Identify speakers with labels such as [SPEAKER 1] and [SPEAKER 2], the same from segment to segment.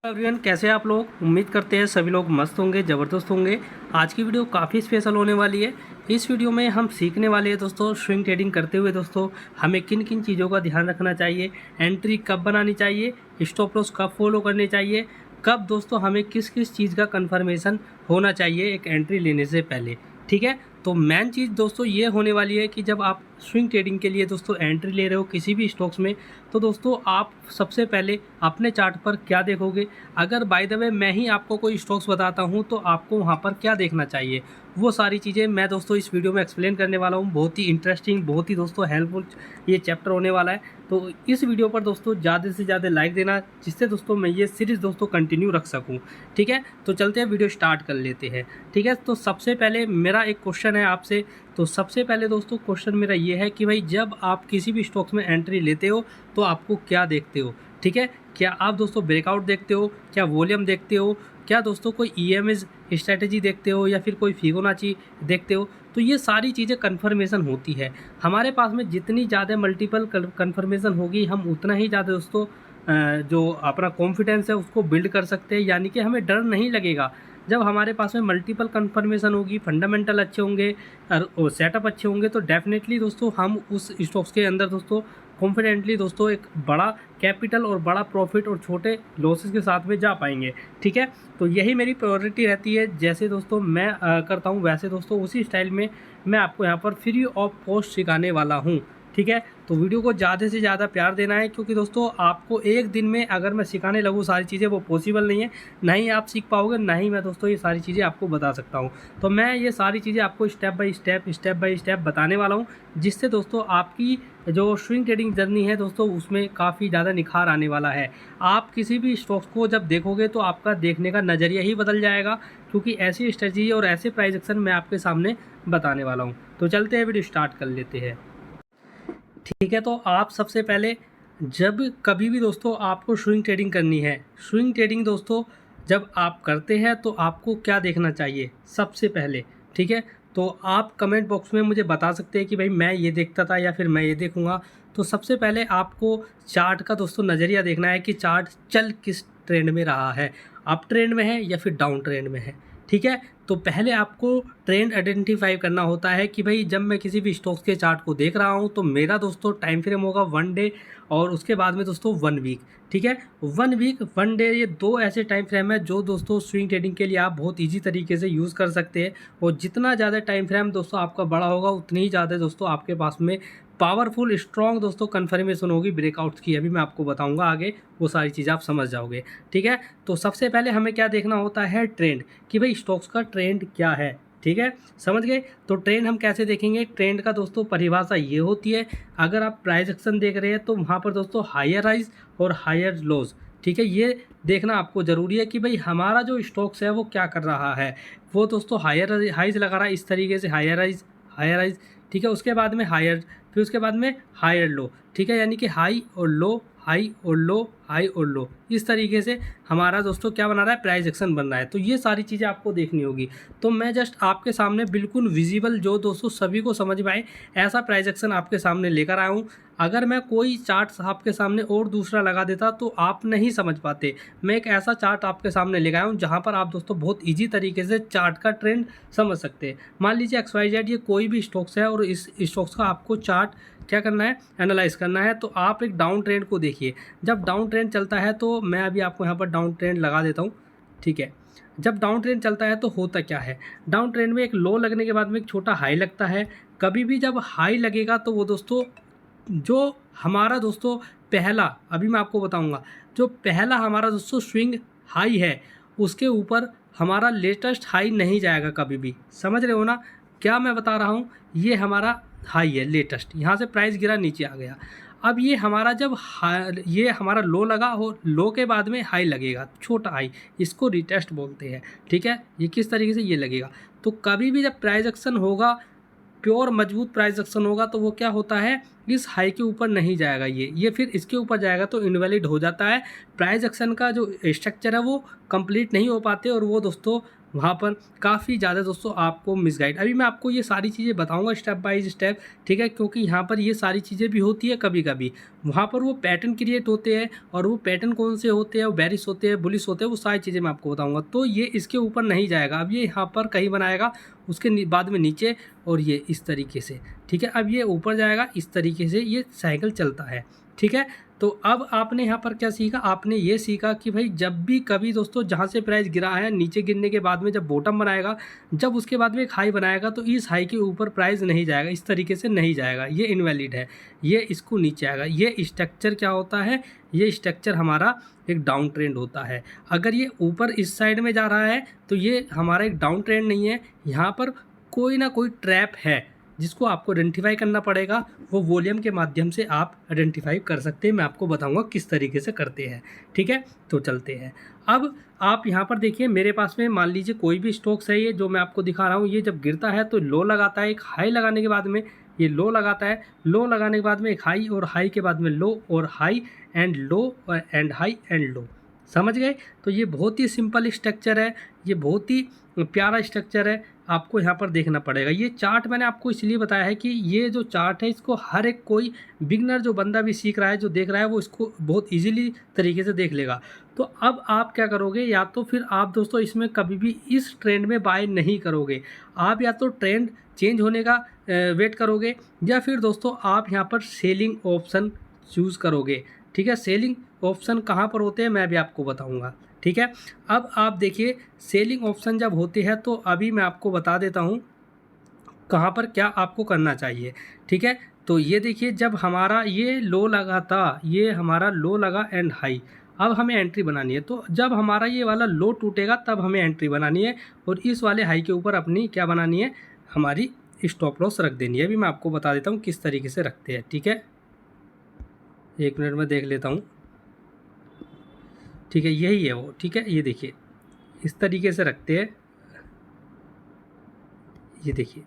[SPEAKER 1] Everyone, कैसे हैं आप लोग। उम्मीद करते हैं सभी लोग मस्त होंगे, ज़बरदस्त होंगे। आज की वीडियो काफ़ी स्पेशल होने वाली है। इस वीडियो में हम सीखने वाले हैं दोस्तों, स्विंग ट्रेडिंग करते हुए दोस्तों हमें किन किन चीज़ों का ध्यान रखना चाहिए, एंट्री कब बनानी चाहिए, स्टॉप लॉस कब फॉलो करने चाहिए, कब दोस्तों हमें किस किस चीज़ का कन्फर्मेशन होना चाहिए एक एंट्री लेने से पहले। ठीक है, तो मेन चीज़ दोस्तों ये होने वाली है कि जब आप स्विंग ट्रेडिंग के लिए दोस्तों एंट्री ले रहे हो किसी भी स्टॉक्स में, तो दोस्तों आप सबसे पहले अपने चार्ट पर क्या देखोगे। अगर बाय द वे मैं ही आपको कोई स्टॉक्स बताता हूं तो आपको वहां पर क्या देखना चाहिए, वो सारी चीज़ें मैं दोस्तों इस वीडियो में एक्सप्लेन करने वाला हूं। बहुत ही इंटरेस्टिंग, बहुत ही दोस्तों हेल्पफुल ये चैप्टर होने वाला है। तो इस वीडियो पर दोस्तों ज़्यादा से ज़्यादा लाइक देना, जिससे दोस्तों मैं ये सीरीज़ दोस्तों कंटिन्यू रख सकूँ। ठीक है, तो चलते हैं वीडियो स्टार्ट कर लेते हैं। ठीक है, तो सबसे पहले मेरा एक क्वेश्चन है आपसे। तो सबसे पहले दोस्तों क्वेश्चन मेरा ये है कि भाई जब आप किसी भी स्टॉक्स में एंट्री लेते हो तो आपको क्या देखते हो। ठीक है, क्या आप दोस्तों ब्रेकआउट देखते हो, क्या वॉल्यूम देखते हो, क्या दोस्तों कोई ईएमएस स्ट्रैटेजी देखते हो, या फिर कोई फिबोनाची देखते हो। तो ये सारी चीज़ें कन्फर्मेशन होती है। हमारे पास में जितनी ज़्यादा मल्टीपल कन्फर्मेशन होगी हम उतना ही ज़्यादा दोस्तों जो अपना कॉन्फिडेंस है उसको बिल्ड कर सकते हैं, यानी कि हमें डर नहीं लगेगा। जब हमारे पास में मल्टीपल कन्फर्मेशन होगी, फंडामेंटल अच्छे होंगे और सेटअप अच्छे होंगे, तो डेफिनेटली दोस्तों हम उस स्टॉक्स के अंदर दोस्तों कॉन्फिडेंटली दोस्तों एक बड़ा कैपिटल और बड़ा प्रॉफिट और छोटे लॉसेस के साथ में जा पाएंगे। ठीक है, तो यही मेरी प्रायोरिटी रहती है। जैसे दोस्तों मैं करता हूँ वैसे दोस्तों उसी स्टाइल में मैं आपको यहाँ पर फ्री ऑफ कॉस्ट सिखाने वाला हूँ। ठीक है, तो वीडियो को ज़्यादा से ज़्यादा प्यार देना है, क्योंकि दोस्तों आपको एक दिन में अगर मैं सिखाने लगूँ सारी चीज़ें वो पॉसिबल नहीं है। ना ही आप सीख पाओगे, ना ही मैं दोस्तों ये सारी चीज़ें आपको बता सकता हूँ। तो मैं ये सारी चीज़ें आपको स्टेप बाय स्टेप बताने वाला हूँ, जिससे दोस्तों आपकी जो स्विंग ट्रेडिंग जर्नी है दोस्तों उसमें काफ़ी ज़्यादा निखार आने वाला है। आप किसी भी स्टॉक्स को जब देखोगे तो आपका देखने का नज़रिया ही बदल जाएगा, क्योंकि ऐसी स्ट्रेटजी और ऐसे प्राइस एक्शन मैं आपके सामने बताने वाला हूँ। तो चलते हैं, वीडियो स्टार्ट कर लेते हैं। ठीक है, तो आप सबसे पहले जब कभी भी दोस्तों आपको स्विंग ट्रेडिंग करनी है, स्विंग ट्रेडिंग दोस्तों जब आप करते हैं तो आपको क्या देखना चाहिए सबसे पहले। ठीक है, तो आप कमेंट बॉक्स में मुझे बता सकते हैं कि भाई मैं ये देखता था या फिर मैं ये देखूंगा। तो सबसे पहले आपको चार्ट का दोस्तों नज़रिया देखना है कि चार्ट चल किस ट्रेंड में रहा है, अप ट्रेंड में है या फिर डाउन ट्रेंड में है। ठीक है, तो पहले आपको ट्रेंड आइडेंटिफाई करना होता है कि भाई जब मैं किसी भी स्टॉक्स के चार्ट को देख रहा हूं तो मेरा दोस्तों टाइम फ्रेम होगा 1 डे और उसके बाद में दोस्तों 1 वीक। ठीक है, 1 वीक 1 डे ये दो ऐसे टाइम फ्रेम है जो दोस्तों स्विंग ट्रेडिंग के लिए आप बहुत ईजी तरीके से यूज़ कर सकते हैं। और जितना ज़्यादा टाइम फ्रेम दोस्तों आपका बड़ा होगा उतनी ही ज़्यादा दोस्तों आपके पास में पावरफुल स्ट्रॉन्ग दोस्तों कन्फर्मेशन होगी ब्रेकआउट्स की। अभी मैं आपको बताऊंगा आगे, वो सारी चीज़ें आप समझ जाओगे। ठीक है, तो सबसे पहले हमें क्या देखना होता है, ट्रेंड, कि भाई स्टॉक्स का ट्रेंड क्या है। ठीक है, समझ गए। तो ट्रेंड हम कैसे देखेंगे, ट्रेंड का दोस्तों परिभाषा ये होती है, अगर आप प्राइस एक्शन देख रहे हैं तो वहाँ पर दोस्तों हायर हाइज और हायर लोज। ठीक है, ये देखना आपको ज़रूरी है कि भाई हमारा जो स्टॉक्स है वो क्या कर रहा है। वो दोस्तों हायर हाइज लगा रहा है इस तरीके से, हायर हाइज हायर हाइज। ठीक है, उसके बाद में हायर, फिर उसके बाद में हायर लो। ठीक है, यानी कि हाई और लो, हाई और लो, हाई और लो, इस तरीके से हमारा दोस्तों क्या बना रहा है, प्राइस एक्शन बन रहा है। तो ये सारी चीज़ें आपको देखनी होगी। तो मैं जस्ट आपके सामने बिल्कुल विजिबल, जो दोस्तों सभी को समझ में आए, ऐसा प्राइस एक्शन आपके सामने लेकर आया हूँ। अगर मैं कोई चार्ट आपके सामने और दूसरा लगा देता तो आप नहीं समझ पाते। मैं एक ऐसा चार्ट आपके सामने लेकर आया हूँ जहाँ पर आप दोस्तों बहुत ईजी तरीके से चार्ट का ट्रेंड समझ सकते हैं। मान लीजिए XYZ ये कोई भी स्टॉक्स है और इस स्टॉक्स का आपको चार्ट क्या करना है, एनालाइज करना है। तो आप एक डाउन ट्रेंड को देखिए, जब डाउन ट्रेंड चलता है तो मैं अभी आपको यहाँ पर डाउन ट्रेंड लगा देता हूँ। ठीक है, जब डाउन ट्रेंड चलता है तो होता क्या है, डाउन ट्रेंड में एक लो लगने के बाद में एक छोटा हाई लगता है। कभी भी जब हाई लगेगा तो वो दोस्तों जो हमारा दोस्तों पहला, अभी मैं आपको बताऊंगा, जो पहला हमारा दोस्तों स्विंग हाई है उसके ऊपर हमारा लेटेस्ट हाई नहीं जाएगा कभी भी। समझ रहे हो ना क्या मैं बता रहा हूँ, ये हमारा हाई है लेटेस्ट, यहाँ से प्राइस गिरा नीचे आ गया। अब ये हमारा जब ये हमारा लो लगा और लो के बाद में हाई लगेगा, छोटा हाई, इसको रिटेस्ट बोलते हैं। ठीक है, ये किस तरीके से ये लगेगा। तो कभी भी जब प्राइस एक्शन होगा, प्योर मजबूत प्राइस एक्शन होगा, तो वो क्या होता है, इस हाई के ऊपर नहीं जाएगा, ये फिर इसके ऊपर जाएगा तो इनवैलिड हो जाता है। प्राइस एक्शन का जो स्ट्रक्चर है वो कंप्लीट नहीं हो पाते और वो दोस्तों वहाँ पर काफ़ी ज़्यादा दोस्तों आपको मिसगाइड। अभी मैं आपको ये सारी चीज़ें बताऊंगा स्टेप बाय स्टेप, ठीक है, क्योंकि यहाँ पर ये सारी चीज़ें भी होती है कभी कभी। वहाँ पर वो पैटर्न क्रिएट होते हैं और वो पैटर्न कौन से होते हैं, वो बेरिस होते हैं, बुलिस होते हैं, वो सारी चीज़ें मैं आपको बताऊँगा। तो ये इसके ऊपर नहीं जाएगा, अब ये यहाँ पर कहीं बनाएगा, उसके बाद में नीचे, और ये इस तरीके से, ठीक है। अब ये ऊपर जाएगा, इस तरीके से ये साइकिल चलता है, ठीक है। तो अब आपने यहाँ पर क्या सीखा, आपने ये सीखा कि भाई जब भी कभी दोस्तों जहाँ से प्राइस गिरा है, नीचे गिरने के बाद में जब बॉटम बनाएगा, जब उसके बाद में एक हाई बनाएगा, तो इस हाई के ऊपर प्राइस नहीं जाएगा, इस तरीके से नहीं जाएगा, ये इनवैलिड है, ये इसको नीचे आएगा। ये स्ट्रक्चर क्या होता है, ये स्ट्रक्चर हमारा एक डाउन ट्रेंड होता है। अगर ये ऊपर इस साइड में जा रहा है तो ये हमारा एक डाउन ट्रेंड नहीं है, यहाँ पर कोई ना कोई ट्रैप है जिसको आपको आइडेंटिफाई करना पड़ेगा। वो वॉल्यूम के माध्यम से आप आइडेंटिफाई कर सकते हैं, मैं आपको बताऊंगा किस तरीके से करते हैं, ठीक है। तो चलते हैं। अब आप यहाँ पर देखिए, मेरे पास में मान लीजिए कोई भी स्टॉक्स है, ये जो मैं आपको दिखा रहा हूँ, ये जब गिरता है तो लो लगाता है, एक हाई लगाने के बाद में ये लो लगाता है, लो लगाने के बाद में एक हाई, और हाई के बाद में लो, और high and low and high and low, समझ गए। तो ये बहुत ही सिंपल स्ट्रक्चर है, ये बहुत ही प्यारा स्ट्रक्चर है, आपको यहाँ पर देखना पड़ेगा। ये चार्ट मैंने आपको इसलिए बताया है कि ये जो चार्ट है इसको हर एक कोई बिगनर जो बंदा भी सीख रहा है, जो देख रहा है, वो इसको बहुत इजीली तरीके से देख लेगा। तो अब आप क्या करोगे, या तो फिर आप दोस्तों इसमें कभी भी इस ट्रेंड में बाय नहीं करोगे, आप या तो ट्रेंड चेंज होने का वेट करोगे, या फिर दोस्तों आप यहाँ पर सेलिंग ऑप्शन चूज़ करोगे, ठीक है। सेलिंग ऑप्शन कहाँ पर होते हैं मैं भी आपको बताऊंगा, ठीक है। अब आप देखिए, सेलिंग ऑप्शन जब होते हैं तो अभी मैं आपको बता देता हूँ कहाँ पर क्या आपको करना चाहिए, ठीक है। तो ये देखिए, जब हमारा ये लो लगा था, ये हमारा लो लगा एंड हाई, अब हमें एंट्री बनानी है। तो जब हमारा ये वाला लो टूटेगा तब हमें एंट्री बनानी है, और इस वाले हाई के ऊपर अपनी क्या बनानी है, हमारी स्टॉप लॉस रख देनी है। अभी मैं आपको बता देता हूँ किस तरीके से रखते हैं, ठीक है। एक मिनट में देख लेता हूँ, ठीक है, यही है वो, ठीक है। ये देखिए इस तरीके से रखते हैं, ये देखिए,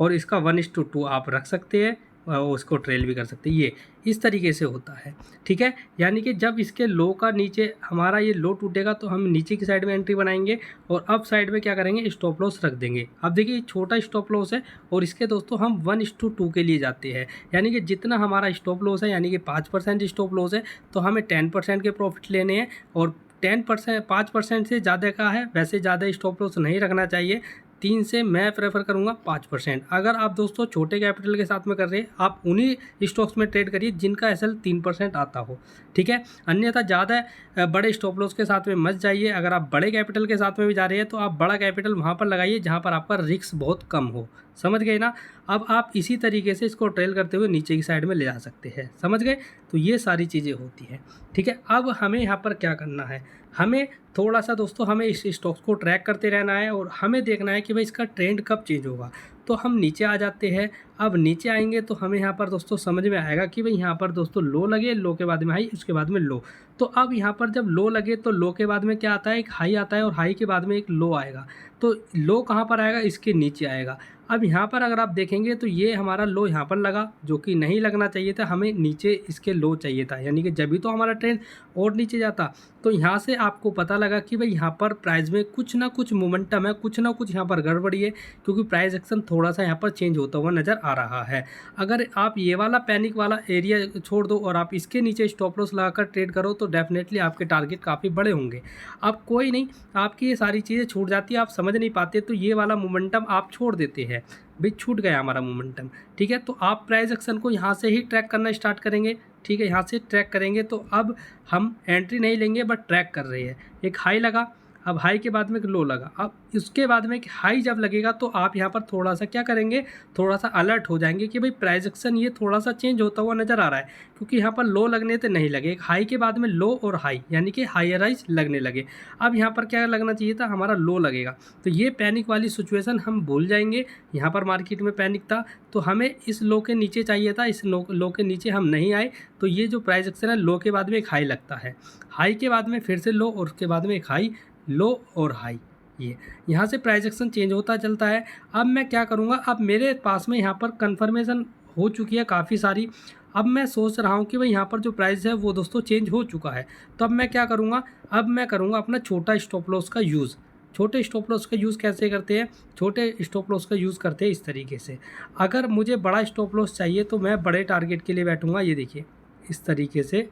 [SPEAKER 1] और इसका 1:2 आप रख सकते हैं, और उसको ट्रेल भी कर सकते हैं। ये इस तरीके से होता है, ठीक है। यानी कि जब इसके लो का नीचे हमारा ये लो टूटेगा तो हम नीचे की साइड में एंट्री बनाएंगे, और अप साइड में क्या करेंगे, स्टॉप लॉस रख देंगे। अब देखिए छोटा स्टॉप लॉस है, और इसके दोस्तों हम 1:2 के लिए जाते हैं, यानी कि जितना हमारा स्टॉप लॉस है, यानी कि 5% स्टॉप लॉस है, तो हमें 10% के प्रॉफिट लेने हैं, और 10% 5% से ज़्यादा का है, वैसे ज़्यादा स्टॉप लॉस नहीं रखना चाहिए। 3 से मैं प्रेफर करूंगा 5%। अगर आप दोस्तों छोटे कैपिटल के साथ में कर रहे हैं, आप उन्हीं स्टॉक्स में ट्रेड करिए जिनका एसएल 3% आता हो, ठीक है। अन्यथा ज़्यादा बड़े स्टॉप लॉस के साथ में मत जाइए। अगर आप बड़े कैपिटल के साथ में भी जा रहे हैं तो आप बड़ा कैपिटल वहाँ पर लगाइए जहाँ पर आपका रिस्क बहुत कम हो, समझ गए ना। अब आप इसी तरीके से इसको ट्रेल करते हुए नीचे की साइड में ले जा सकते हैं, समझ गए। तो ये सारी चीज़ें होती हैं, ठीक है। अब हमें यहाँ पर क्या करना है, हमें थोड़ा सा दोस्तों हमें इस स्टॉक्स को ट्रैक करते रहना है, और हमें देखना है कि भाई इसका ट्रेंड कब चेंज होगा। तो हम नीचे आ जाते हैं। अब नीचे आएंगे तो हमें यहाँ पर दोस्तों समझ में आएगा कि भाई यहाँ पर दोस्तों लो लगे, लो के बाद में हाई, उसके बाद में लो। तो अब यहाँ पर जब लो लगे तो लो के बाद में क्या आता है, एक हाई आता है, और हाई के बाद में एक लो आएगा। तो लो कहाँ पर आएगा, इसके नीचे आएगा। अब यहाँ पर अगर आप देखेंगे तो ये हमारा लो यहाँ पर लगा, जो कि नहीं लगना चाहिए था, हमें नीचे इसके लो चाहिए था, यानी कि जब भी तो हमारा ट्रेंड और नीचे जाता। तो यहाँ से आपको पता लगा कि भाई यहाँ पर प्राइस में कुछ ना कुछ मोमेंटम है, कुछ ना कुछ यहाँ पर गड़बड़ी है, क्योंकि प्राइस एक्शन थोड़ा सा यहाँ पर चेंज होता हुआ नज़र आ रहा है। अगर आप ये वाला पैनिक वाला एरिया छोड़ दो और आप इसके नीचे स्टॉप लॉस लगाकर ट्रेड करो तो डेफिनेटली आपके टारगेट काफ़ी बड़े होंगे। अब कोई नहीं, आपकी ये सारी चीज़ें छूट जाती है, आप समझ नहीं पाते, तो ये वाला मोमेंटम आप छोड़ देते हैं, भाई छूट गया हमारा मोमेंटम, ठीक है। तो आप प्राइस एक्शन को यहाँ से ही ट्रैक करना स्टार्ट करेंगे, ठीक है। यहाँ से ट्रैक करेंगे तो अब हम एंट्री नहीं लेंगे बट ट्रैक कर रहे हैं। एक हाई लगा, अब हाई के बाद में एक लो लगा, अब इसके बाद में एक हाई जब लगेगा तो आप यहाँ पर थोड़ा सा क्या करेंगे, थोड़ा सा अलर्ट हो जाएंगे कि भाई प्राइस एक्शन ये थोड़ा सा चेंज होता हुआ नज़र आ रहा है, क्योंकि यहाँ पर लो लगने तो नहीं लगे, एक हाई के बाद में लो और हाई, यानी कि हायर राइज लगने लगे। अब यहाँ पर क्या लगना चाहिए था, हमारा लो लगेगा। तो ये पैनिक वाली सिचुएशन हम भूल जाएंगे। यहाँ पर मार्केट में पैनिक था तो हमें इस लो के नीचे चाहिए था, इस लो के नीचे हम नहीं आए, तो ये जो प्राइस एक्शन है, लो के बाद में एक हाई लगता है, हाई के बाद में फिर से लो, और उसके बाद में एक हाई, लो और हाई, ये यहाँ से प्राइस एक्शन चेंज होता चलता है। अब मैं क्या करूँगा, अब मेरे पास में यहाँ पर कंफर्मेशन हो चुकी है काफ़ी सारी। अब मैं सोच रहा हूँ कि भाई यहाँ पर जो प्राइस है वो दोस्तों चेंज हो चुका है, तो अब मैं क्या करूँगा, अब मैं करूँगा अपना छोटा स्टॉप लॉस का यूज़। छोटे स्टॉप लॉस का यूज़ कैसे करते हैं? छोटे स्टॉप लॉस का यूज़ करते हैं इस तरीके से। अगर मुझे बड़ा स्टॉप लॉस चाहिए तो मैं बड़े टारगेट के लिए बैठूँगा। ये देखिए इस तरीके से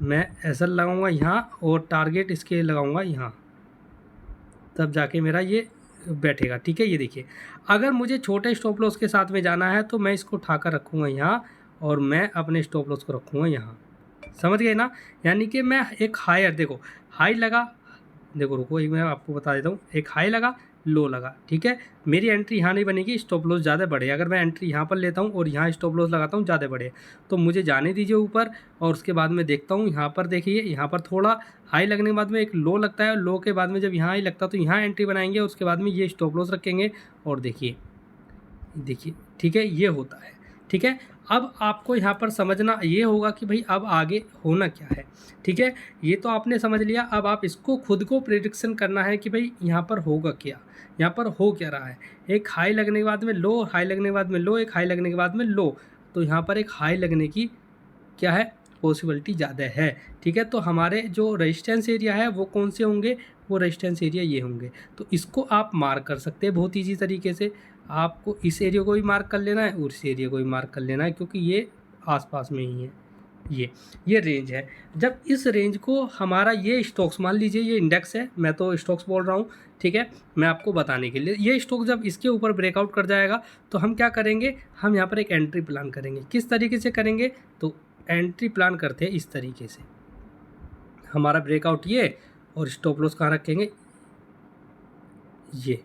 [SPEAKER 1] मैं ऐसा लगाऊंगा यहाँ और टारगेट इसके लगाऊंगा यहाँ, तब जाके मेरा ये बैठेगा। ठीक है, ये देखिए अगर मुझे छोटे स्टॉप लॉस के साथ में जाना है तो मैं इसको उठाकर रखूँगा यहाँ और मैं अपने स्टॉप लॉस को रखूँगा यहाँ। समझ गए ना? यानी कि मैं एक हायर, देखो हाई लगा, देखो रुको एक मैं आपको बता देता हूँ, एक हाई लगा, लो लगा। ठीक है, मेरी एंट्री यहाँ नहीं बनेगी, स्टॉप लॉस ज़्यादा बढ़े। अगर मैं एंट्री यहाँ पर लेता हूँ और यहाँ स्टॉप लॉस लगाता हूँ ज़्यादा बढ़े, तो मुझे जाने दीजिए ऊपर और उसके बाद में देखता हूँ। यहाँ पर देखिए, यहाँ पर थोड़ा हाई लगने के बाद में एक लो लगता है, लो के बाद में जब यहाँ हाई लगता है तो यहाँ एंट्री बनाएंगे और उसके बाद में ये स्टॉप लॉस रखेंगे और देखिए ठीक है, ये होता है। ठीक है, अब आपको यहाँ पर समझना ये होगा कि भाई अब आगे होना क्या है। ठीक है, ये तो आपने समझ लिया। अब आप इसको खुद को प्रेडिक्शन करना है कि भाई यहाँ पर होगा क्या, यहाँ पर हो क्या रहा है। एक हाई लगने के बाद में लो, हाई लगने के बाद में लो, एक हाई लगने के बाद में लो, तो यहाँ पर एक हाई लगने की क्या है, पॉसिबिलिटी ज़्यादा है। ठीक है, तो हमारे जो रेजिस्टेंस एरिया है वो कौन से होंगे, वो रेजिस्टेंस एरिया ये होंगे। तो इसको आप मार्क कर सकते हैं बहुत ईजी तरीके से। आपको इस एरिया को भी मार्क कर लेना है और इस एरिया को भी मार्क कर लेना है, क्योंकि ये आसपास में ही है। ये रेंज है। जब इस रेंज को हमारा ये स्टॉक्स, मान लीजिए ये इंडेक्स है, मैं तो स्टॉक्स बोल रहा हूँ। ठीक है, मैं आपको बताने के लिए, ये स्टॉक जब इसके ऊपर ब्रेकआउट कर जाएगा तो हम क्या करेंगे, हम यहाँ पर एक एंट्री प्लान करेंगे। किस तरीके से करेंगे, तो एंट्री प्लान करते हैं इस तरीके से। हमारा ब्रेकआउट ये और स्टॉप लॉस कहाँ रखेंगे, ये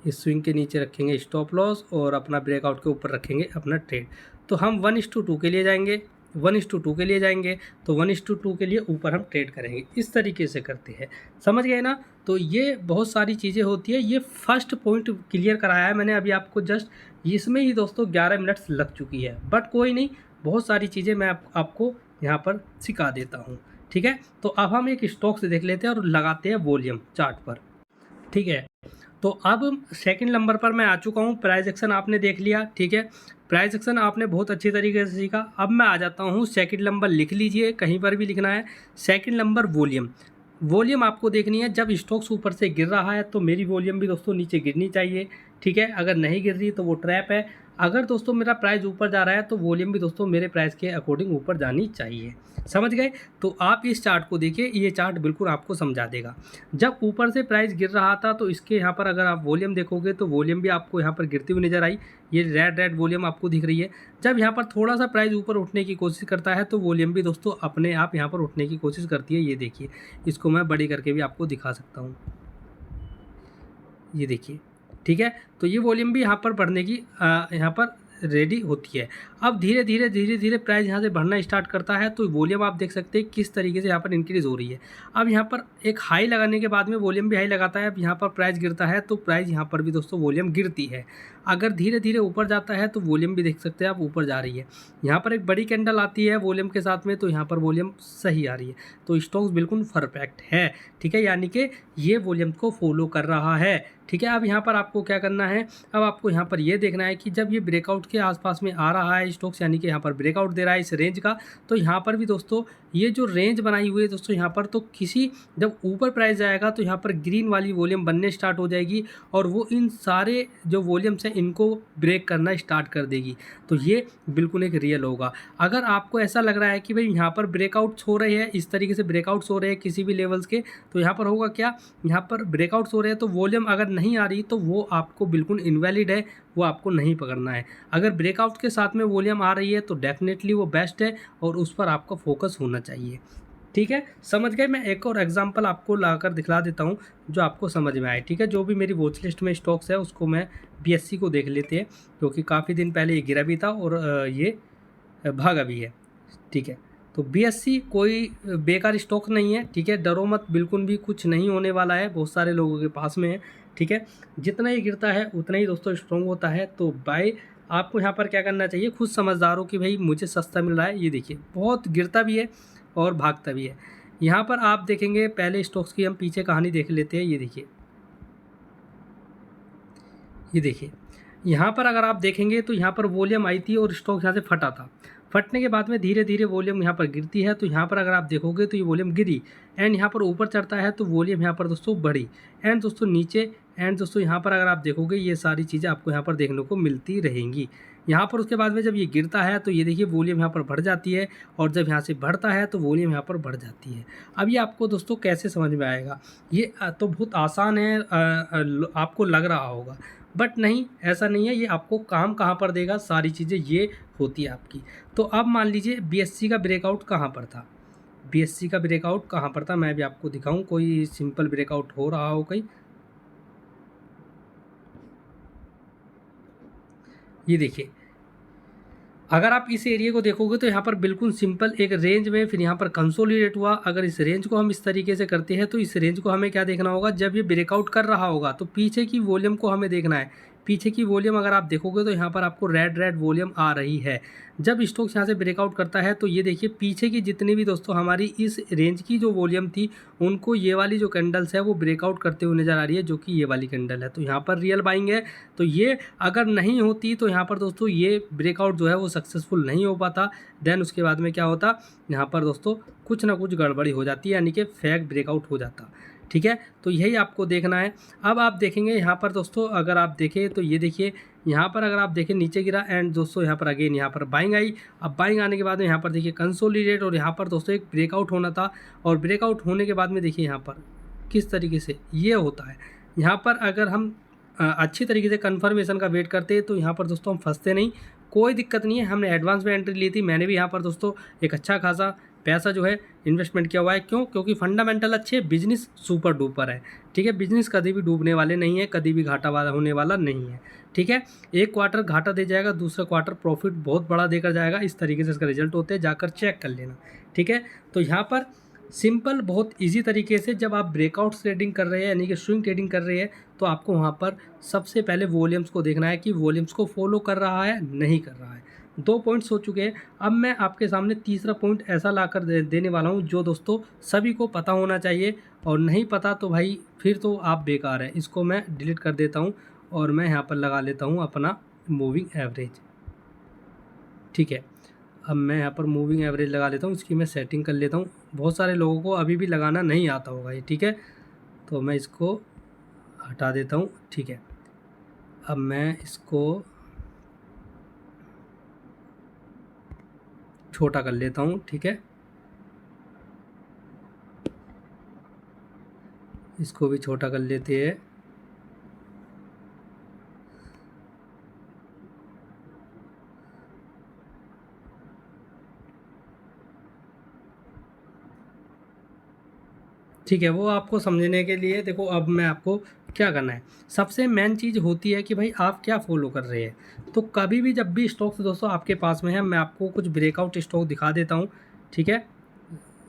[SPEAKER 1] इस स्विंग के नीचे रखेंगे स्टॉप लॉस और अपना ब्रेकआउट के ऊपर रखेंगे अपना ट्रेड। तो हम 1:2 के लिए जाएंगे, 1:2 के लिए जाएंगे, तो 1:2 के लिए ऊपर हम ट्रेड करेंगे। इस तरीके से करते हैं, समझ गए ना? तो ये बहुत सारी चीज़ें होती है। ये फर्स्ट पॉइंट क्लियर कराया है मैंने अभी आपको, जस्ट इसमें ही दोस्तों 11 मिनट्स लग चुकी है, बट कोई नहीं, बहुत सारी चीज़ें मैं आपको यहाँ पर सिखा देता हूँ। ठीक है, तो अब हम एक स्टॉक से देख लेते हैं और लगाते हैं वॉल्यूम चार्ट पर। ठीक है, तो अब सेकंड नंबर पर मैं आ चुका हूँ। प्राइस एक्शन आपने देख लिया। ठीक है, प्राइस एक्शन आपने बहुत अच्छी तरीके से सीखा। अब मैं आ जाता हूँ सेकंड नंबर, लिख लीजिए, कहीं पर भी लिखना है। Second number volume. वॉल्यूम आपको देखनी है, जब स्टॉक्स ऊपर से गिर रहा है तो मेरी वॉल्यूम भी दोस्तों नीचे गिरनी चाहिए। ठीक है, अगर नहीं गिर रही तो वो ट्रैप है। अगर दोस्तों मेरा प्राइस ऊपर जा रहा है तो वॉल्यूम भी दोस्तों मेरे प्राइस के अकॉर्डिंग ऊपर जानी चाहिए। समझ गए? तो आप इस चार्ट को देखिए, ये चार्ट बिल्कुल आपको समझा देगा। जब ऊपर से प्राइस गिर रहा था तो इसके यहाँ पर अगर आप वॉल्यूम देखोगे तो वॉल्यूम भी आपको यहाँ पर गिरती हुई नजर आई। ये रेड वॉल्यूम आपको दिख रही है। जब यहाँ पर थोड़ा सा प्राइस ऊपर उठने की कोशिश करता है तो वॉल्यूम भी दोस्तों अपने आप यहाँ पर उठने की कोशिश करती है। ये देखिए, इसको मैं बड़ी करके भी आपको दिखा सकता हूँ, ये देखिए। ठीक है, तो ये वॉल्यूम भी यहाँ पर बढ़ने की यहाँ पर रेडी होती है। अब धीरे धीरे प्राइस यहाँ से बढ़ना स्टार्ट करता है तो वॉल्यूम आप देख सकते हैं किस तरीके से यहाँ पर इंक्रीज़ हो रही है। अब यहाँ पर एक हाई लगाने के बाद में वॉल्यूम भी हाई लगाता है। अब यहाँ पर प्राइस गिरता है तो प्राइस यहाँ पर भी दोस्तों वॉल्यूम गिरती है। अगर धीरे धीरे ऊपर जाता है तो वॉल्यूम भी देख सकते हैं आप ऊपर जा रही है। यहाँ पर एक बड़ी कैंडल आती है वॉल्यूम के साथ में, तो यहाँ पर वॉल्यूम सही आ रही है, तो स्टॉक्स बिल्कुल परफेक्ट है। ठीक है, यानी कि ये वॉल्यूम को फॉलो कर रहा है। ठीक है, अब यहाँ पर आपको क्या करना है, अब आपको यहाँ पर ये देखना है कि जब ये ब्रेकआउट के आसपास में आ रहा है स्टॉक्स, यानी कि यहाँ पर ब्रेकआउट दे रहा है इस रेंज का, तो यहाँ पर भी दोस्तों ये जो रेंज बनाई हुई है दोस्तों यहाँ पर, तो किसी जब ऊपर प्राइस जाएगा तो यहाँ पर ग्रीन वाली वॉल्यूम बनने स्टार्ट हो जाएगी और वो इन सारे जो वॉल्यूम्स हैं इनको ब्रेक करना स्टार्ट कर देगी। तो ये बिल्कुल एक रियल होगा। अगर आपको ऐसा लग रहा है कि भाई यहाँ पर ब्रेकआउट्स हो रहे हैं, इस तरीके से ब्रेकआउट्स हो रहे हैं किसी भी लेवल्स के, तो यहाँ पर होगा क्या, यहाँ पर ब्रेकआउट्स हो रहे हैं तो वॉल्यूम अगर नहीं आ रही तो वो आपको बिल्कुल इनवैलिड है, वो आपको नहीं पकड़ना है। अगर ब्रेकआउट के साथ में वॉल्यूम आ रही है तो डेफिनेटली वो बेस्ट है और उस पर आपका फोकस होना चाहिए। ठीक है, समझ गए? मैं एक और एग्जांपल आपको लाकर दिखला देता हूँ जो आपको समझ में आए। ठीक है, जो भी मेरी वॉच लिस्ट में स्टॉक्स है उसको मैं BSC को देख लेते हैं, क्योंकि काफ़ी दिन पहले ये गिरा भी था और ये भागा भी है। ठीक है, तो BSC कोई बेकार स्टॉक नहीं है। ठीक है, डरो मत, बिल्कुल भी कुछ नहीं होने वाला है, बहुत सारे लोगों के पास में है। ठीक है, जितना ही गिरता है उतना ही दोस्तों स्ट्रॉन्ग होता है। तो बाय आपको यहाँ पर क्या करना चाहिए, खुद समझदार हो कि भाई मुझे सस्ता मिल रहा है। ये देखिए बहुत गिरता भी है और भागता भी है। यहाँ पर आप देखेंगे, पहले स्टॉक्स की हम पीछे कहानी देख लेते हैं। ये देखिए यहाँ पर अगर आप देखेंगे तो यहाँ पर वॉल्यूम आई थी और स्टॉक यहाँ से फटा था। फटने के बाद में धीरे धीरे वॉल्यूम यहाँ पर गिरती है, तो यहाँ पर अगर आप देखोगे तो ये वॉल्यूम गिरी एंड यहाँ पर ऊपर चढ़ता है तो वॉल्यूम यहाँ पर दोस्तों बढ़ी एंड दोस्तों नीचे एंड दोस्तों यहाँ पर अगर आप देखोगे ये सारी चीज़ें आपको यहाँ पर देखने को मिलती रहेंगी। यहाँ पर उसके बाद में जब ये गिरता है तो ये देखिए वॉल्यूम यहाँ पर बढ़ जाती है और जब यहाँ से बढ़ता है तो वॉल्यूम यहाँ पर बढ़ जाती है। अब ये आपको दोस्तों कैसे समझ में आएगा, ये तो बहुत आसान है, आपको लग रहा होगा बट नहीं, ऐसा नहीं है। ये आपको काम कहाँ पर देगा, सारी चीज़ें ये होती है आपकी। तो अब मान लीजिए बीएससी का ब्रेकआउट कहाँ पर था, बीएससी का ब्रेकआउट कहाँ पर था, मैं भी आपको दिखाऊं कोई सिंपल ब्रेकआउट हो रहा हो कहीं। ये देखिए अगर आप इस एरिया को देखोगे तो यहाँ पर बिल्कुल सिंपल एक रेंज में फिर यहाँ पर कंसोलिडेट हुआ। अगर इस रेंज को हम इस तरीके से करते हैं तो इस रेंज को हमें क्या देखना होगा, जब ये ब्रेकआउट कर रहा होगा तो पीछे की वॉल्यूम को हमें देखना है। पीछे की वॉल्यूम अगर आप देखोगे तो यहाँ पर आपको रेड वॉल्यूम आ रही है। जब स्टॉक्स यहाँ से ब्रेकआउट करता है तो ये देखिए पीछे की जितनी भी दोस्तों हमारी इस रेंज की जो वॉल्यूम थी उनको ये वाली जो कैंडल्स है वो ब्रेकआउट करते हुए नज़र आ रही है, जो कि ये वाली कैंडल है। तो यहाँ पर रियल बाइंग है। तो ये अगर नहीं होती तो यहाँ पर दोस्तों ये ब्रेकआउट जो है वो सक्सेसफुल नहीं हो पाता। देन उसके बाद में क्या होता, यहाँ पर दोस्तों कुछ ना कुछ गड़बड़ी हो जाती है, यानी कि फेक ब्रेकआउट हो जाता। ठीक है, तो यही आपको देखना है। अब आप देखेंगे यहाँ पर दोस्तों अगर आप देखें तो ये देखिए यहाँ पर अगर आप देखें नीचे गिरा एंड दोस्तों यहाँ पर अगेन यहाँ पर बाइंग आई। अब बाइंग आने के बाद में यहाँ पर देखिए कंसोलिडेट और यहाँ पर दोस्तों एक ब्रेकआउट होना था और ब्रेकआउट होने के बाद में देखिए यहाँ पर किस तरीके से ये होता है। यहाँ पर अगर हम अच्छी तरीके से कन्फर्मेशन का वेट करते हैं तो यहाँ पर दोस्तों हम फंसते नहीं, कोई दिक्कत नहीं है। हमने एडवांस में एंट्री ली थी, मैंने भी यहाँ पर दोस्तों एक अच्छा खासा पैसा जो है इन्वेस्टमेंट किया हुआ है। क्यों? क्योंकि फंडामेंटल अच्छे, बिजनेस सुपर डुपर है। ठीक है, बिजनेस कभी भी डूबने वाले नहीं है, कभी भी घाटा वाला होने वाला नहीं है। ठीक है, एक क्वार्टर घाटा दे जाएगा, दूसरा क्वार्टर प्रॉफिट बहुत बड़ा देकर जाएगा। इस तरीके से इसका रिजल्ट होते हैं, जाकर चेक कर लेना। ठीक है, तो यहाँ पर सिंपल बहुत इजी तरीके से जब आप ब्रेकआउट ट्रेडिंग कर रहे हैं यानी कि स्विंग ट्रेडिंग कर रहे हैं तो आपको वहाँ पर सबसे पहले वॉल्यूम्स को देखना है कि वॉल्यूम्स को फॉलो कर रहा है नहीं कर रहा है। 2 पॉइंट्स हो चुके हैं। अब मैं आपके सामने तीसरा पॉइंट ऐसा लाकर देने वाला हूँ जो दोस्तों सभी को पता होना चाहिए, और नहीं पता तो भाई फिर तो आप बेकार हैं। इसको मैं डिलीट कर देता हूँ और मैं यहाँ पर लगा लेता हूँ अपना मूविंग एवरेज। ठीक है, अब मैं यहाँ पर मूविंग एवरेज लगा लेता हूँ, इसकी मैं सेटिंग कर लेता हूँ। बहुत सारे लोगों को अभी भी लगाना नहीं आता होगा ये। ठीक है, तो मैं इसको हटा देता हूँ। ठीक है, अब मैं इसको छोटा कर लेता हूँ। ठीक है, इसको भी छोटा कर लेते हैं। ठीक है, वो आपको समझने के लिए देखो अब मैं आपको क्या करना है। सबसे मेन चीज़ होती है कि भाई आप क्या फॉलो कर रहे हैं। तो कभी भी जब भी स्टॉक्स दोस्तों आपके पास में है, मैं आपको कुछ ब्रेकआउट स्टॉक दिखा देता हूँ। ठीक है,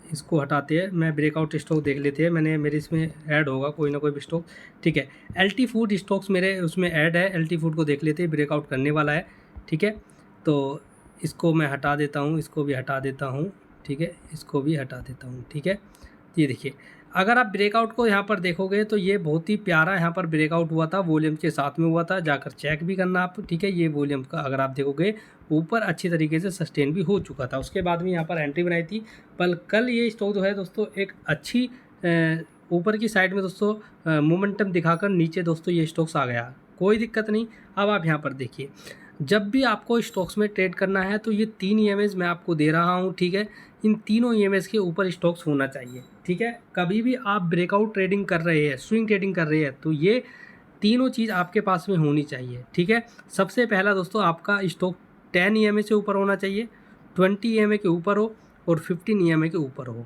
[SPEAKER 1] इसको हटाते हैं, मैं ब्रेकआउट स्टॉक देख लेते हैं। मैंने मेरे इसमें ऐड होगा कोई ना कोई भी स्टॉक। ठीक है, LT फूड स्टॉक्स मेरे उसमें ऐड है, LT फूड को देख लेते हैं, ब्रेकआउट करने वाला है। ठीक है, तो इसको मैं हटा देता हूँ, इसको भी हटा देता हूँ। ठीक है, इसको भी हटा देता हूँ। ठीक है, ये देखिए अगर आप ब्रेकआउट को यहाँ पर देखोगे तो ये बहुत ही प्यारा यहाँ पर ब्रेकआउट हुआ था, वॉल्यूम के साथ में हुआ था, जाकर चेक भी करना आप। ठीक है, ये वॉल्यूम का अगर आप देखोगे ऊपर अच्छी तरीके से सस्टेन भी हो चुका था। उसके बाद में यहाँ पर एंट्री बनाई थी, पर कल ये स्टॉक जो है दोस्तों एक अच्छी ऊपर की साइड में दोस्तों मोमेंटम दिखाकर नीचे दोस्तों ये स्टॉक्स आ गया, कोई दिक्कत नहीं। अब आप यहाँ पर देखिए, जब भी आपको स्टॉक्स में ट्रेड करना है तो ये 3 EMAs मैं आपको दे रहा हूँ। ठीक है, इन तीनों EMAs के ऊपर स्टॉक्स होना चाहिए। ठीक है, कभी भी आप ब्रेकआउट ट्रेडिंग कर रहे हैं, स्विंग ट्रेडिंग कर रहे हैं, तो ये तीनों चीज़ आपके पास में होनी चाहिए। ठीक है, सबसे पहला दोस्तों आपका स्टॉक 10 EMA से ऊपर होना चाहिए, 20 EMA के ऊपर हो और 15 EMA के ऊपर हो।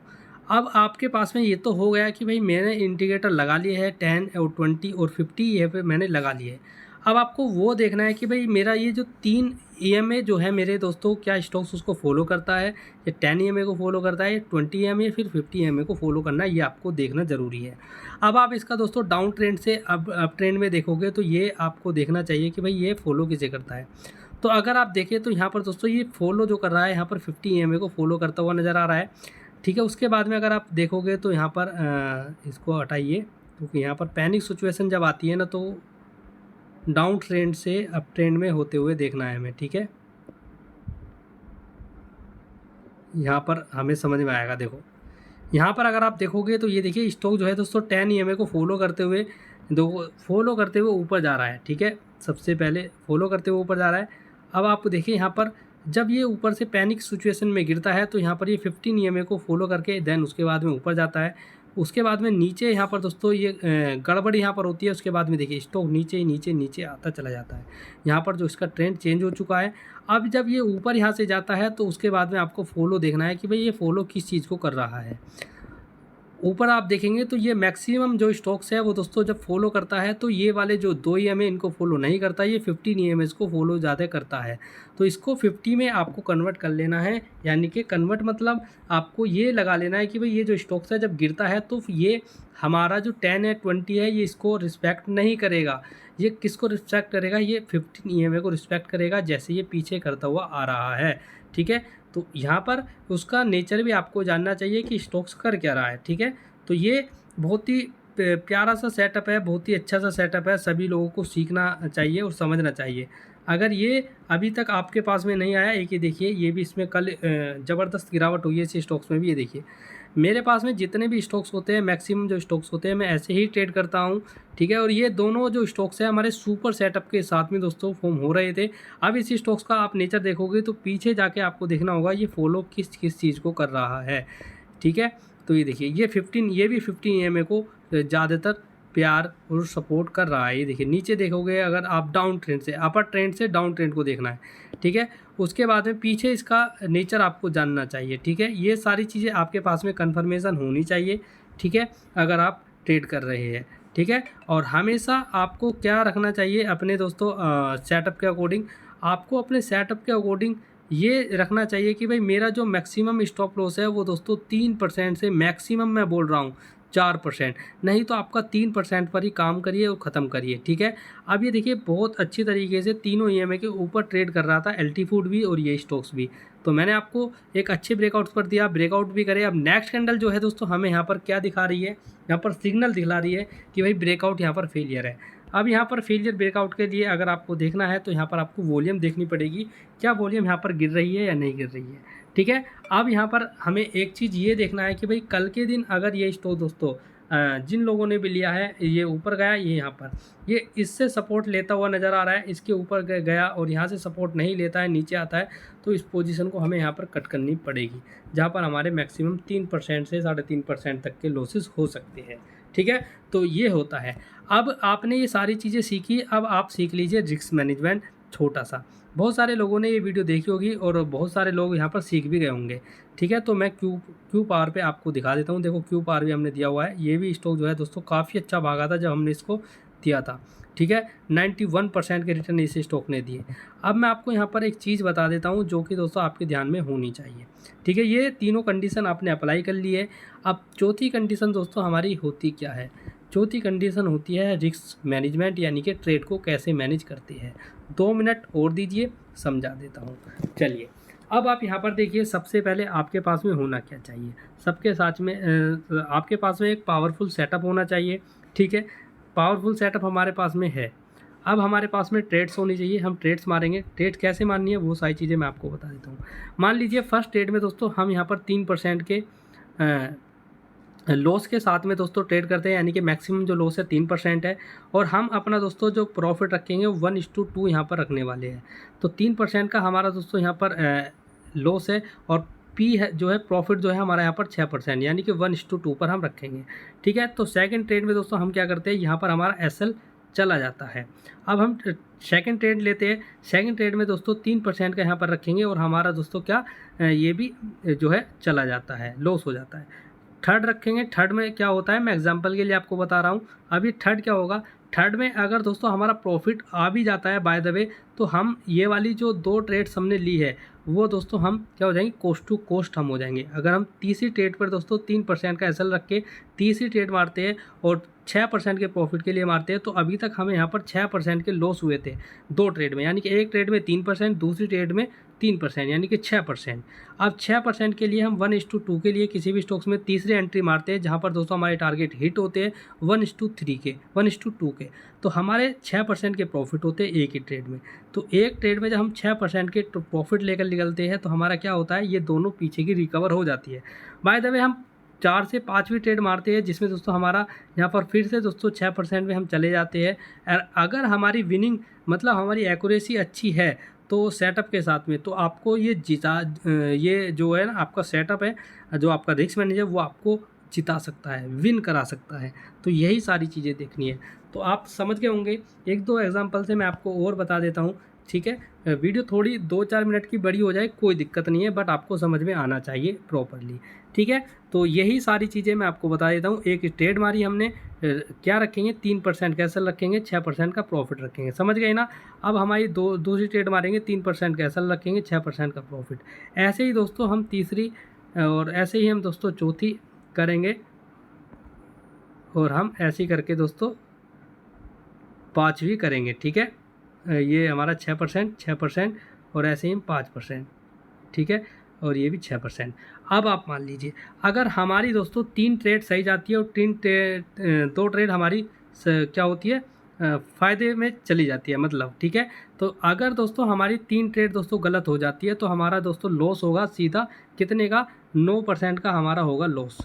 [SPEAKER 1] अब आपके पास में ये तो हो गया कि भाई मैंने इंडिकेटर लगा लिए है, 10 और 20 और 50 ये पे मैंने लगा लिए है। अब आपको वो देखना है कि भाई मेरा ये जो 3 EMA जो है मेरे दोस्तों, क्या स्टॉक्स उसको फॉलो करता है, ये 10 EMA को फॉलो करता है, 20 EMA फिर 50 EMA को फॉलो करना है, ये आपको देखना ज़रूरी है। अब आप इसका दोस्तों डाउन ट्रेंड से अप ट्रेंड में देखोगे तो ये आपको देखना चाहिए कि भाई ये फॉलो किसे करता है। तो अगर आप देखें तो यहाँ पर दोस्तों ये फॉलो जो कर रहा है यहाँ पर 50 EMA को फॉलो करता हुआ नज़र आ रहा है। ठीक है, उसके बाद में अगर आप देखोगे तो यहाँ पर इसको हटाइए, क्योंकि यहाँ पर पैनिक सिचुएशन जब आती है ना तो डाउन ट्रेंड से अप ट्रेंड में होते हुए देखना है हमें। ठीक है, यहाँ पर हमें समझ में आएगा। देखो यहाँ पर अगर आप देखोगे तो ये देखिए स्टॉक जो है दोस्तों 10 EMA को फॉलो करते हुए ऊपर जा रहा है। ठीक है, सबसे पहले फॉलो करते हुए ऊपर जा रहा है। अब आप देखिए यहाँ पर जब ये ऊपर से पैनिक सिचुएशन में गिरता है तो यहाँ पर ये 15 EMA को फॉलो करके देन उसके बाद में ऊपर जाता है। उसके बाद में नीचे यहाँ पर दोस्तों ये गड़बड़ यहाँ पर होती है। उसके बाद में देखिए स्टॉक नीचे नीचे नीचे आता चला जाता है। यहाँ पर जो इसका ट्रेंड चेंज हो चुका है। अब जब ये ऊपर यहाँ से जाता है तो उसके बाद में आपको फॉलो देखना है कि भाई ये फॉलो किस चीज़ को कर रहा है। ऊपर आप देखेंगे तो ये मैक्सिमम जो स्टॉक्स है वो दोस्तों जब फॉलो करता है तो ये वाले जो 2 EMA इनको फॉलो नहीं करता, ये 15 EMA को फॉलो ज़्यादा करता है। तो इसको 50 में आपको कन्वर्ट कर लेना है, यानी कि कन्वर्ट मतलब आपको ये लगा लेना है कि भाई ये जो स्टॉक्स है जब गिरता है तो ये हमारा जो 10 है 20 है ये इसको रिस्पेक्ट नहीं करेगा। ये किसको रिस्पेक्ट करेगा? ये 15 EMA को रिस्पेक्ट करेगा, जैसे ये पीछे करता हुआ आ रहा है। ठीक है, तो यहाँ पर उसका नेचर भी आपको जानना चाहिए कि स्टॉक्स कर क्या रहा है। ठीक है, तो ये बहुत ही प्यारा सा सेटअप है, बहुत ही अच्छा सा सेटअप है, सभी लोगों को सीखना चाहिए और समझना चाहिए। अगर ये अभी तक आपके पास में नहीं आया, एक ये देखिए ये भी इसमें कल ज़बरदस्त गिरावट हुई है इस स्टॉक्स में भी। ये देखिए मेरे पास में जितने भी स्टॉक्स होते हैं, मैक्सिमम जो स्टॉक्स होते हैं मैं ऐसे ही ट्रेड करता हूँ। ठीक है, और ये दोनों जो स्टॉक्स हैं हमारे सुपर सेटअप के साथ में दोस्तों फॉर्म हो रहे थे। अब इस स्टॉक्स का आप नेचर देखोगे तो पीछे जाके आपको देखना होगा ये फॉलो किस किस चीज़ को कर रहा है। ठीक है, तो ये देखिए ये भी 15 EMA को ज़्यादातर प्यार और सपोर्ट कर रहा है। ये देखिए नीचे देखोगे अगर आप डाउन ट्रेंड से अपर ट्रेंड से डाउन ट्रेंड को देखना है। ठीक है, उसके बाद में पीछे इसका नेचर आपको जानना चाहिए। ठीक है, ये सारी चीज़ें आपके पास में कन्फर्मेशन होनी चाहिए। ठीक है, अगर आप ट्रेड कर रहे हैं। ठीक है, और हमेशा आपको क्या रखना चाहिए अपने दोस्तों सेटअप के अकॉर्डिंग, आपको अपने सेटअप के अकॉर्डिंग ये रखना चाहिए कि भाई मेरा जो मैक्सिमम स्टॉप लॉस है वो दोस्तों 3% से मैक्सिमम मैं बोल रहा हूँ 4%, नहीं तो आपका 3% पर ही काम करिए और ख़त्म करिए। ठीक है, अब ये देखिए बहुत अच्छी तरीके से तीनों EMA के ऊपर ट्रेड कर रहा था, LT फूड भी और ये स्टॉक्स भी। तो मैंने आपको एक अच्छे ब्रेकआउट पर दिया, ब्रेकआउट भी करे। अब नेक्स्ट कैंडल जो है दोस्तों हमें यहाँ पर क्या दिखा रही है, यहाँ पर सिग्नल दिखला रही है कि भाई ब्रेकआउट यहाँ पर फेलियर है। अब यहाँ पर फेलियर ब्रेकआउट के लिए अगर आपको देखना है तो यहाँ पर आपको वॉल्यूम देखनी पड़ेगी, क्या वॉल्यूम यहाँ पर गिर रही है या नहीं गिर रही है। ठीक है, अब यहाँ पर हमें एक चीज़ ये देखना है कि भाई कल के दिन अगर ये स्टॉक दोस्तों जिन लोगों ने भी लिया है ये ऊपर गया, ये यहाँ पर ये इससे सपोर्ट लेता हुआ नज़र आ रहा है, इसके ऊपर गया और यहाँ से सपोर्ट नहीं लेता है, नीचे आता है, तो इस पोजीशन को हमें यहाँ पर कट करनी पड़ेगी, जहाँ पर हमारे मैक्सिमम 3% से 3.5% तक के लॉसेस हो सकते हैं। ठीक है, तो ये होता है। अब आपने ये सारी चीज़ें सीखी, अब आप सीख लीजिए रिस्क मैनेजमेंट छोटा सा। बहुत सारे लोगों ने ये वीडियो देखी होगी और बहुत सारे लोग यहाँ पर सीख भी गए होंगे। ठीक है, तो मैं क्यू पावर पे आपको दिखा देता हूँ। देखो क्यू पावर भी हमने दिया हुआ है, ये भी स्टॉक जो है दोस्तों काफ़ी अच्छा भागा था जब हमने इसको दिया था। ठीक है, 91% के रिटर्न इस स्टॉक ने दिए। अब मैं आपको यहाँ पर एक चीज़ बता देता हूँ जो कि दोस्तों आपके ध्यान में होनी चाहिए। ठीक है, ये तीनों कंडीशन आपने अप्लाई कर ली है। अब चौथी कंडीशन दोस्तों हमारी होती क्या है? चौथी कंडीशन होती है रिस्क मैनेजमेंट, यानी कि ट्रेड को कैसे मैनेज करते हैं। 2 मिनट और दीजिए, समझा देता हूँ। चलिए, अब आप यहाँ पर देखिए, सबसे पहले आपके पास में होना क्या चाहिए, सबके साथ में आपके पास में एक पावरफुल सेटअप होना चाहिए। ठीक है, पावरफुल सेटअप हमारे पास में है। अब हमारे पास में ट्रेड्स होनी चाहिए, हम ट्रेड्स मारेंगे। ट्रेड कैसे मारनी है वो सारी चीज़ें मैं आपको बता देता हूँ। मान लीजिए फर्स्ट ट्रेड में दोस्तों हम यहाँ पर 3% के लॉस के साथ में दोस्तों ट्रेड करते हैं, यानी कि मैक्सिमम जो लॉस है 3% है, और हम अपना दोस्तों जो प्रॉफिट रखेंगे 1:2 यहाँ पर रखने वाले हैं। तो 3% का हमारा दोस्तों यहाँ पर लॉस है, और पी है जो है प्रॉफिट जो है हमारा यहाँ पर 6%, यानी कि 1:2 पर हम रखेंगे। ठीक है, तो सेकंड ट्रेड में दोस्तों हम क्या करते हैं, यहाँ पर हमारा SL चला जाता है। अब हम सेकंड ट्रेड लेते हैं। सेकंड ट्रेड में दोस्तों 3% का यहाँ पर रखेंगे, और हमारा दोस्तों क्या ये भी जो है चला जाता है, लॉस हो जाता है। थर्ड रखेंगे। थर्ड में क्या होता है, मैं एग्जांपल के लिए आपको बता रहा हूँ। अभी थर्ड क्या होगा, थर्ड में अगर दोस्तों हमारा प्रॉफिट आ भी जाता है बाय द वे, तो हम ये वाली जो 2 ट्रेड्स हमने ली है वो दोस्तों हम क्या हो जाएंगे, कोस्ट टू कोस्ट हम हो जाएंगे। अगर हम तीसरी ट्रेड पर दोस्तों 3% का SL रख के तीसरी ट्रेड मारते हैं और 6% के प्रॉफिट के लिए मारते हैं, तो अभी तक हमें यहाँ पर 6% के लॉस हुए थे 2 ट्रेड में, यानी कि एक ट्रेड में 3%, दूसरी ट्रेड में 3% यानी कि 6%। अब 6% के लिए हम 1:2 के लिए किसी भी स्टॉक्स में तीसरी एंट्री मारते हैं, जहाँ पर दोस्तों हमारे टारगेट हिट होते हैं 1:3 के 1:2 के, तो हमारे 6% के प्रॉफिट होते हैं एक ही ट्रेड में। तो एक ट्रेड में जब हम 6% के प्रॉफिट लेकर निकलते हैं तो हमारा क्या होता है, ये दोनों पीछे की रिकवर हो जाती है। बाय द वे हम 4 से 5वीं ट्रेड मारते हैं, जिसमें दोस्तों हमारा यहाँ पर फिर से दोस्तों 6% में हम चले जाते हैं। और अगर हमारी विनिंग मतलब हमारी एक्यूरेसी अच्छी है तो सेटअप के साथ में, तो आपको ये ये जो है ना आपका सेटअप है, जो आपका रिस्क मैनेजर, वो आपको जिता सकता है, विन करा सकता है। तो यही सारी चीज़ें देखनी है। तो आप समझ गए होंगे। एक दो एग्जांपल से मैं आपको और बता देता हूँ, ठीक है। वीडियो थोड़ी 2-4 मिनट की बड़ी हो जाए कोई दिक्कत नहीं है, बट आपको समझ में आना चाहिए प्रॉपरली, ठीक है। तो यही सारी चीज़ें मैं आपको बता देता हूँ। एक ट्रेड मारी हमने, क्या रखेंगे 3% कैसल रखेंगे, 6% का प्रॉफिट रखेंगे, समझ गए ना। अब हमारी दूसरी ट्रेड मारेंगे 3% कैसल रखेंगे, 6% का प्रॉफिट। ऐसे ही दोस्तों हम तीसरी और ऐसे ही हम दोस्तों चौथी करेंगे, और हम ऐसे ही करके दोस्तों 5वीं करेंगे, ठीक है। ये हमारा 6% और ऐसे ही हम 5%, ठीक है, और ये भी 6%। अब आप मान लीजिए अगर हमारी दोस्तों 3 ट्रेड सही जाती है और 2 ट्रेड हमारी क्या होती है, फ़ायदे में चली जाती है मतलब, ठीक है। तो अगर दोस्तों हमारी 3 ट्रेड दोस्तों गलत हो जाती है तो हमारा दोस्तों लॉस होगा सीधा, कितने का, 9% का हमारा होगा लॉस,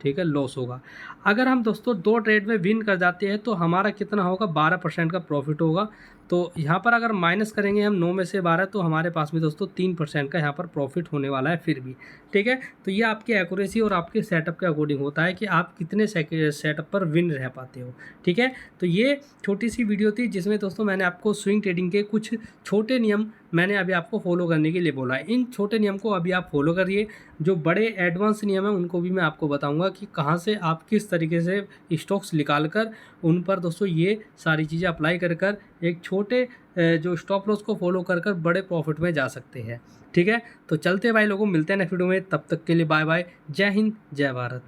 [SPEAKER 1] ठीक है, लॉस होगा। अगर हम दोस्तों 2 ट्रेड में विन कर जाते हैं तो हमारा कितना होगा, 12% का प्रॉफिट होगा। तो यहाँ पर अगर माइनस करेंगे हम 9 में से 12, तो हमारे पास में दोस्तों 3% का यहाँ पर प्रॉफिट होने वाला है फिर भी, ठीक है। तो ये आपकी एक्यूरेसी और आपके सेटअप के अकॉर्डिंग होता है कि आप कितने सेटअप पर विन रह पाते हो, ठीक है। तो ये छोटी सी वीडियो थी जिसमें दोस्तों मैंने आपको स्विंग ट्रेडिंग के कुछ छोटे नियम मैंने अभी आपको फॉलो करने के लिए बोला है। इन छोटे नियम को अभी आप फॉलो करिए। जो बड़े एडवांस नियम हैं उनको भी मैं आपको बताऊंगा कि कहाँ से आप किस तरीके से स्टॉक्स निकाल कर उन पर दोस्तों ये सारी चीज़ें अप्लाई कर कर एक छोटे जो स्टॉप लॉस को फॉलो कर कर बड़े प्रॉफिट में जा सकते हैं, ठीक है। तो चलते भाई लोगों, मिलते हैं नेक्स्ट वीडियो में, तब तक के लिए बाय बाय, जय हिंद जय भारत।